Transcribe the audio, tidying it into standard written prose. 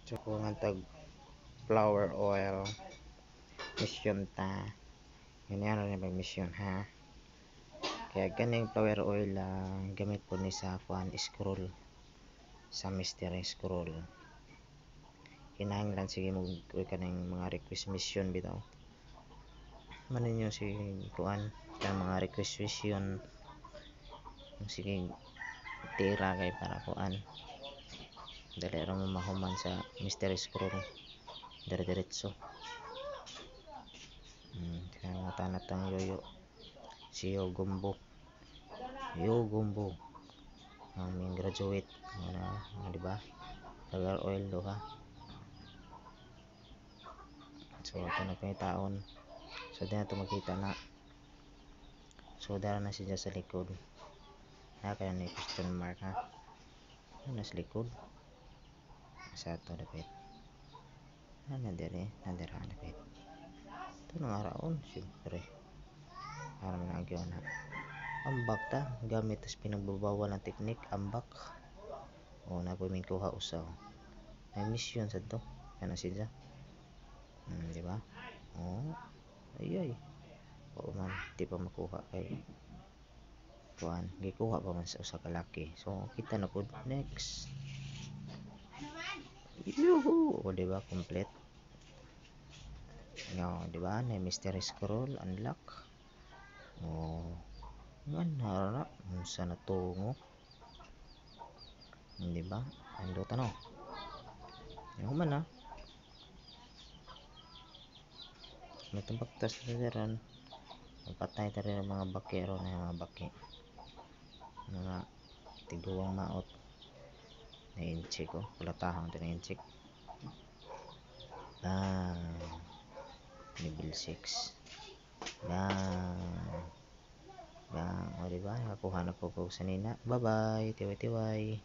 So kung ang tag flower oil mission ta yun yan rin pag mission ha. Kaya ganing flower oil lang gamit po ni sa kuan scroll sa mystery scroll. Kinahanglan sige mo kaning mga request mission bitaw. Man ninyo si kuan kan mga request mission sige tira kay para kuan. Dali ra mo mahuman sa mystery scroll. Dire-diretso. Kaya mga tanatang yoyo. Si Yo Gumbo. Aming graduate. Di ba? Tagal oil do ha. So ito na kay taon. So di na ito makita na. So dara na siya sa likod. Kaya na question mark ha. Ano sa likod? Sa ito dapat. Nadira dapat. Ito nang araon siyempre. Para managyo na. Ambak ta gamit tas pinagbabawal ng teknik ambak. O na po min kuha usaw. May mission sa to. Kana siya. Di ba? Ay. O man di pa makuha kay kuan. Gikuha pa man sa usa ka laki. So kita na po next. Yuhu! O di ba complete? Di ba? Na mystery scroll unlock. Man harap unsa na tungo. Di ba? Ando tanaw. Man ha. Natambak tas ron. Patay ta rin mga bakero na mga baki. Mga tiguang maot. Na-incheck ko. Kulatahang ito na-incheck. Level 6. O diba? Nakakuha na po sa nina. Bye-bye. Tiwai-tiwai.